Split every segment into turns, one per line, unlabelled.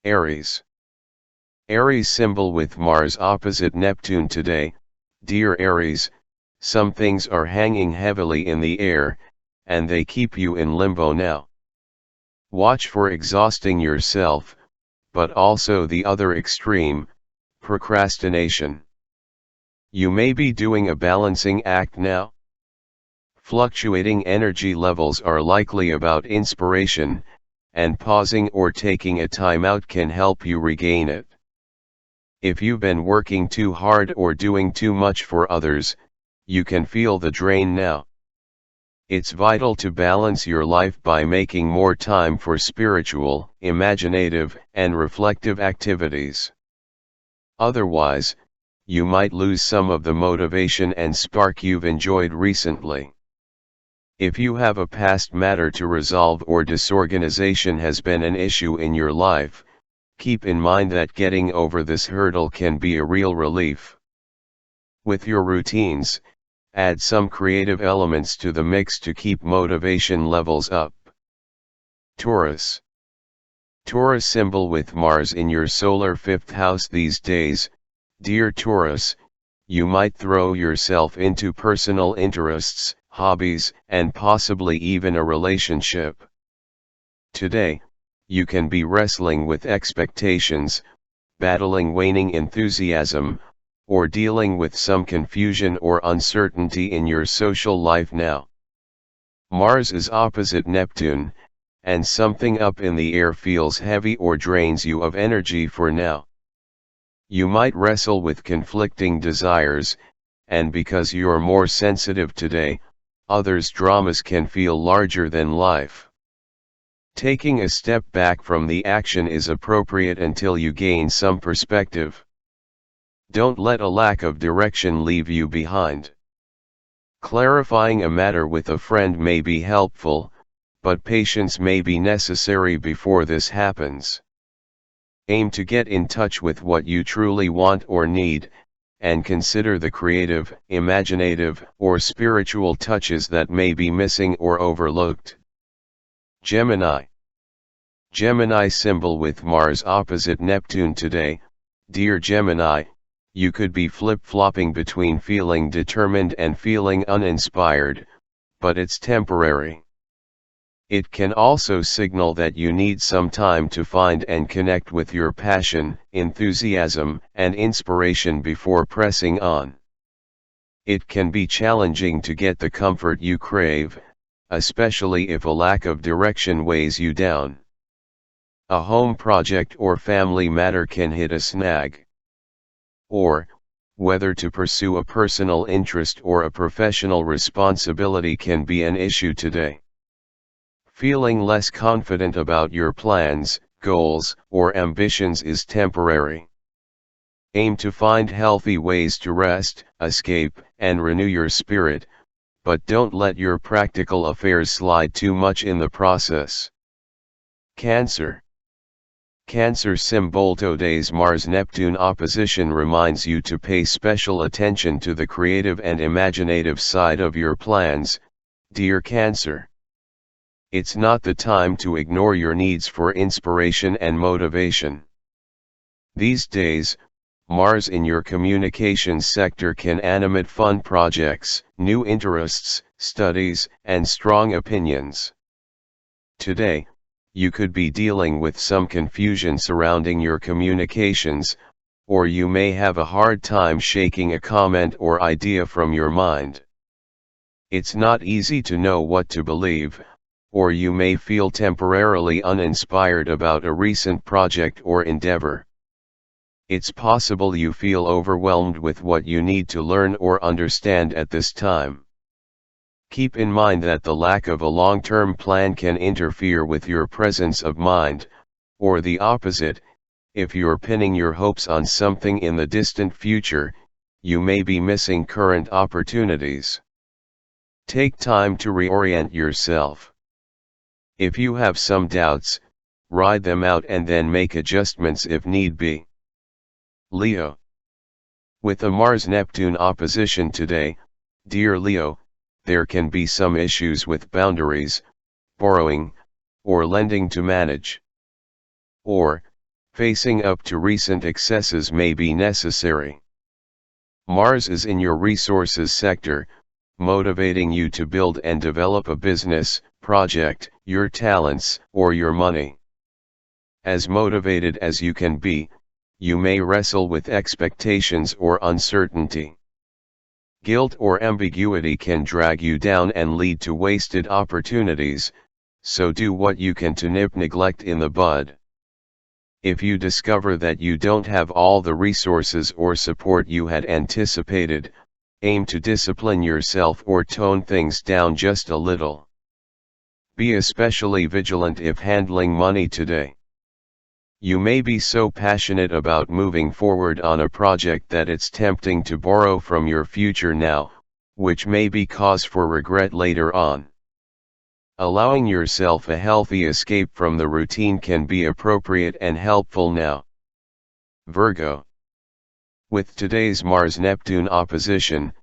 Aries. Aries symbol with Mars opposite Neptune today. Dear Aries, some things are hanging heavily in the air, and they keep you in limbo now. Watch for exhausting yourself, but also the other extreme, procrastination. You may be doing a balancing act now. Fluctuating energy levels are likely about inspiration, and pausing or taking a time out can help you regain it. If you've been working too hard or doing too much for others, you can feel the drain now. It's vital to balance your life by making more time for spiritual, imaginative, and reflective activities. Otherwise, you might lose some of the motivation and spark you've enjoyed recently. If you have a past matter to resolve or disorganization has been an issue in your life, keep in mind that getting over this hurdle can be a real relief. With your routines, add some creative elements to the mix to keep motivation levels up. Taurus. Taurus symbol with Mars in your solar 5th house these days. Dear Taurus, you might throw yourself into personal interests, hobbies, and possibly even a relationship. Today, you can be wrestling with expectations, battling waning enthusiasm, or dealing with some confusion or uncertainty in your social life now. Mars is opposite Neptune, and something up in the air feels heavy or drains you of energy for now. You might wrestle with conflicting desires, and because you're more sensitive today, others' dramas can feel larger than life. Taking a step back from the action is appropriate until you gain some perspective. Don't let a lack of direction leave you behind. Clarifying a matter with a friend may be helpful, but patience may be necessary before this happens. Aim to get in touch with what you truly want or need, and consider the creative, imaginative, or spiritual touches that may be missing or overlooked. Gemini. Gemini symbol with Mars opposite Neptune today. Dear Gemini, you could be flip-flopping between feeling determined and feeling uninspired, but it's temporary. It can also signal that you need some time to find and connect with your passion, enthusiasm, and inspiration before pressing on. It can be challenging to get the comfort you crave, especially if a lack of direction weighs you down. A home project or family matter can hit a snag. Or, whether to pursue a personal interest or a professional responsibility can be an issue today. Feeling less confident about your plans, goals, or ambitions is temporary. Aim to find healthy ways to rest, escape, and renew your spirit, but don't let your practical affairs slide too much in the process. Cancer. Cancer symbol today's Mars-Neptune opposition reminds you to pay special attention to the creative and imaginative side of your plans, dear Cancer. It's not the time to ignore your needs for inspiration and motivation. These days, Mars in your communications sector can animate fun projects, new interests, studies, and strong opinions. Today, you could be dealing with some confusion surrounding your communications, or you may have a hard time shaking a comment or idea from your mind. It's not easy to know what to believe, or you may feel temporarily uninspired about a recent project or endeavor. It's possible you feel overwhelmed with what you need to learn or understand at this time. Keep in mind that the lack of a long-term plan can interfere with your presence of mind, or the opposite, if you're pinning your hopes on something in the distant future, you may be missing current opportunities. Take time to reorient yourself. If you have some doubts, ride them out and then make adjustments if need be. Leo. With a Mars-Neptune opposition today, dear Leo, there can be some issues with boundaries, borrowing, or lending to manage. Or, Facing up to recent excesses may be necessary. Mars is in your resources sector, motivating you to build and develop a business, project, your talents, or your money. As motivated as you can be, you may wrestle with expectations or uncertainty. Guilt or ambiguity can drag you down and lead to wasted opportunities, so do what you can to nip neglect in the bud. If you discover that you don't have all the resources or support you had anticipated, aim to discipline yourself or tone things down just a little. Be especially vigilant if handling money today. You may be so passionate about moving forward on a project that it's tempting to borrow from your future now, which may be cause for regret later on. Allowing yourself a healthy escape from the routine can be appropriate and helpful now. Virgo. With today's Mars-Neptune opposition,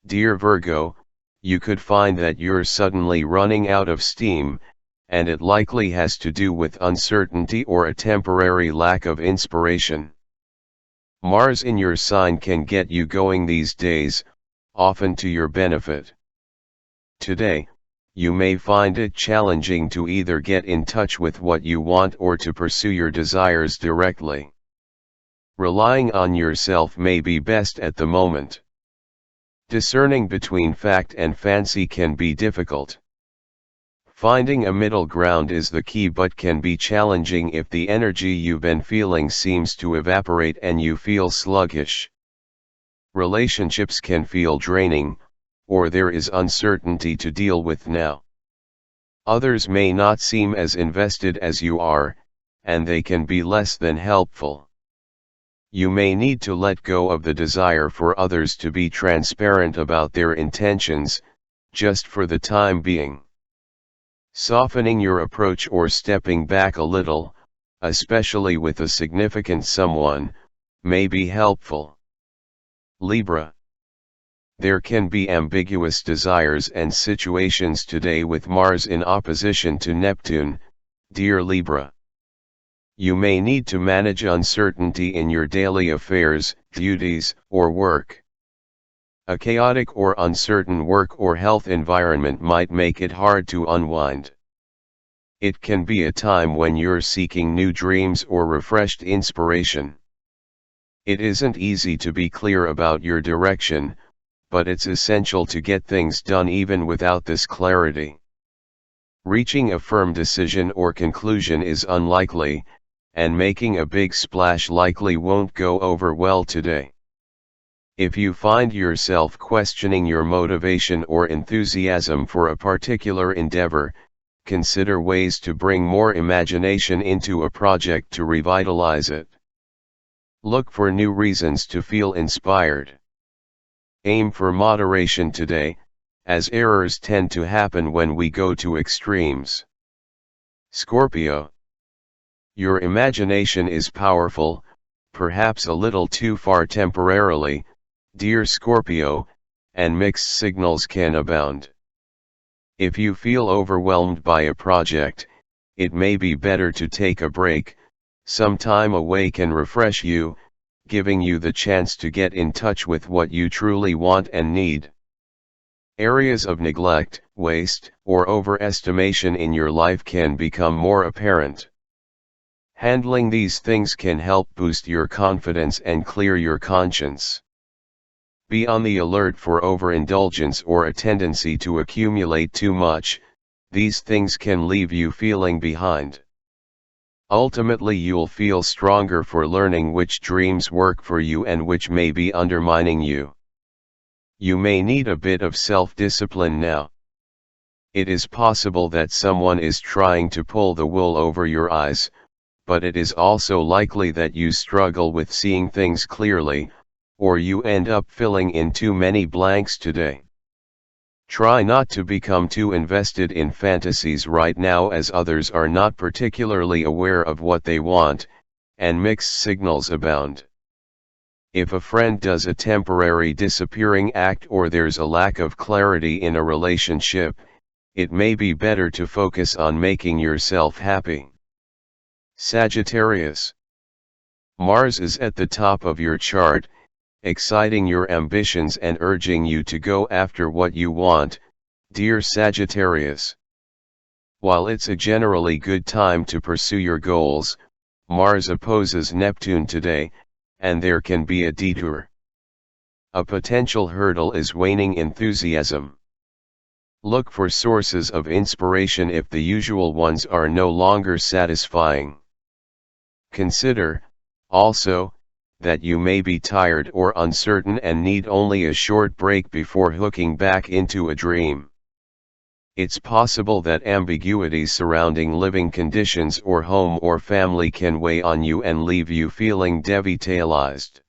dear Virgo, you could find that you're suddenly running out of steam, and it likely has to do with uncertainty or a temporary lack of inspiration. Mars in your sign can get you going these days, often to your benefit. Today, you may find it challenging to either get in touch with what you want or to pursue your desires directly. Relying on yourself may be best at the moment. Discerning between fact and fancy can be difficult. Finding a middle ground is the key, but can be challenging if the energy you've been feeling seems to evaporate and you feel sluggish. Relationships can feel draining, or there is uncertainty to deal with now. Others may not seem as invested as you are, and they can be less than helpful. You may need to let go of the desire for others to be transparent about their intentions, just for the time being. Softening your approach or stepping back a little, especially with a significant someone, may be helpful. Libra. There can be ambiguous desires and situations today with Mars in opposition to Neptune, dear Libra. You may need to manage uncertainty in your daily affairs, duties, or work. A chaotic or uncertain work or health environment might make it hard to unwind. It can be a time when you're seeking new dreams or refreshed inspiration. It isn't easy to be clear about your direction, but it's essential to get things done even without this clarity. Reaching a firm decision or conclusion is unlikely, and making a big splash likely won't go over well today. If you find yourself questioning your motivation or enthusiasm for a particular endeavor, consider ways to bring more imagination into a project to revitalize it. Look for new reasons to feel inspired. Aim for moderation today, as errors tend to happen when we go to extremes. Scorpio. Your imagination is powerful, perhaps a little too far temporarily, dear Scorpio, and mixed signals can abound. If you feel overwhelmed by a project, it may be better to take a break. Some time away can refresh you, giving you the chance to get in touch with what you truly want and need. Areas of neglect, waste, or overestimation in your life can become more apparent. Handling these things can help boost your confidence and clear your conscience. Be on the alert for overindulgence or a tendency to accumulate too much. These things can leave you feeling behind. Ultimately, you'll feel stronger for learning which dreams work for you and which may be undermining you. You may need a bit of self-discipline now. It is possible that someone is trying to pull the wool over your eyes, but it is also likely that you struggle with seeing things clearly, or you end up filling in too many blanks today. Try not to become too invested in fantasies right now, as others are not particularly aware of what they want, and mixed signals abound. If a friend does a temporary disappearing act or there's a lack of clarity in a relationship, it may be better to focus on making yourself happy. Sagittarius. Mars is at the top of your chart, exciting your ambitions and urging you to go after what you want, dear Sagittarius. While it's a generally good time to pursue your goals, Mars opposes Neptune today, and there can be a detour. A potential hurdle is waning enthusiasm. Look for sources of inspiration if the usual ones are no longer satisfying. Consider, also, that you may be tired or uncertain and need only a short break before hooking back into a dream. It's possible that ambiguities surrounding living conditions or home or family can weigh on you and leave you feeling devitalized.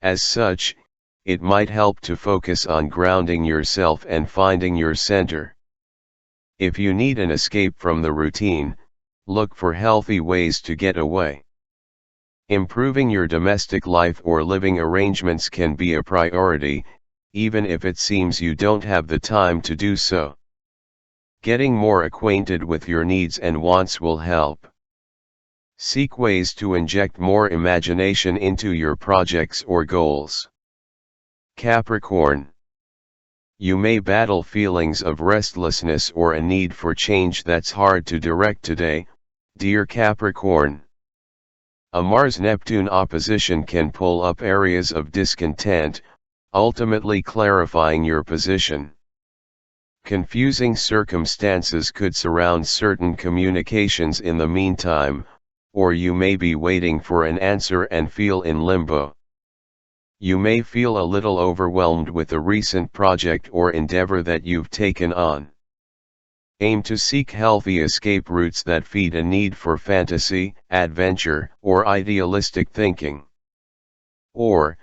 As such, it might help to focus on grounding yourself and finding your center. If you need an escape from the routine, look for healthy ways to get away. Improving your domestic life or living arrangements can be a priority, even if it seems you don't have the time to do so. Getting more acquainted with your needs and wants will help. Seek ways to inject more imagination into your projects or goals. Capricorn. You may battle feelings of restlessness or a need for change that's hard to direct today, dear Capricorn. A Mars-Neptune opposition can pull up areas of discontent, ultimately clarifying your position. Confusing circumstances could surround certain communications in the meantime, or you may be waiting for an answer and feel in limbo. You may feel a little overwhelmed with a recent project or endeavor that you've taken on. Aim to seek healthy escape routes that feed a need for fantasy, adventure, or idealistic thinking. Or,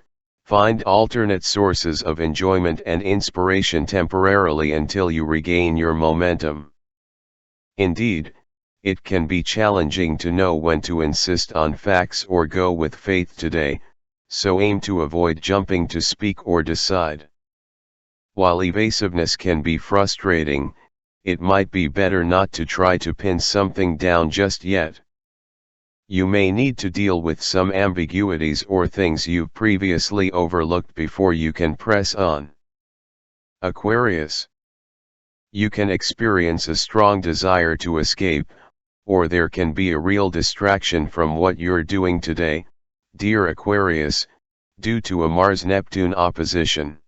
find alternate sources of enjoyment and inspiration temporarily until you regain your momentum. Indeed, it can be challenging to know when to insist on facts or go with faith today, so aim to avoid jumping to speak or decide. While evasiveness can be frustrating, it might be better not to try to pin something down just yet. You may need to deal with some ambiguities or things you've previously overlooked before you can press on. Aquarius. You can experience a strong desire to escape, or there can be a real distraction from what you're doing today, dear Aquarius, due to a Mars-Neptune opposition.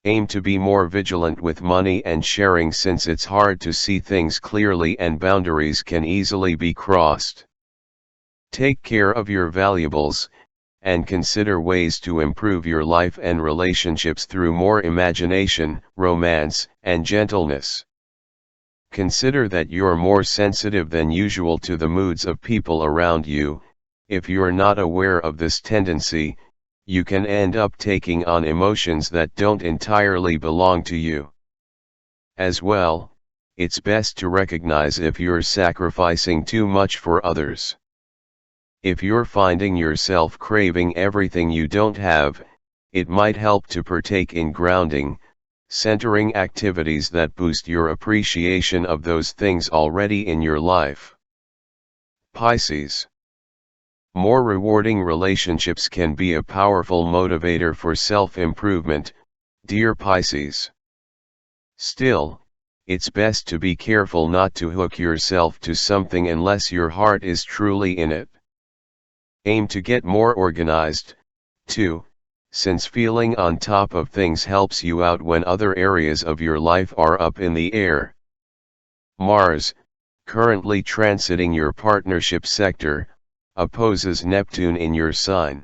Aim to be more vigilant with money and sharing since it's hard to see things clearly and boundaries can easily be crossed. Take care of your valuables, and consider ways to improve your life and relationships through more imagination, romance, and gentleness. Consider that you're more sensitive than usual to the moods of people around you. If you're not aware of this tendency, you can end up taking on emotions that don't entirely belong to you. As well, it's best to recognize if you're sacrificing too much for others. If you're finding yourself craving everything you don't have, it might help to partake in grounding, centering activities that boost your appreciation of those things already in your life. Pisces. More rewarding relationships can be a powerful motivator for self-improvement, dear Pisces. Still, it's best to be careful not to hook yourself to something unless your heart is truly in it. Aim to get more organized, too, since feeling on top of things helps you out when other areas of your life are up in the air. Mars, currently transiting your partnership sector, opposes Neptune in your sign.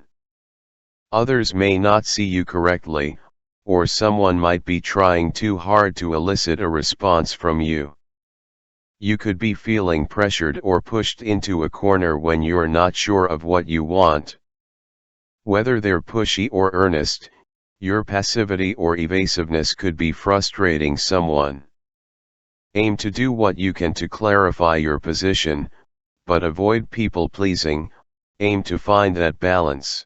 Others may not see you correctly, or someone might be trying too hard to elicit a response from you. You could be feeling pressured or pushed into a corner when you're not sure of what you want. Whether they're pushy or earnest, your passivity or evasiveness could be frustrating someone. Aim to do what you can to clarify your position, but avoid people pleasing. Aim to find that balance.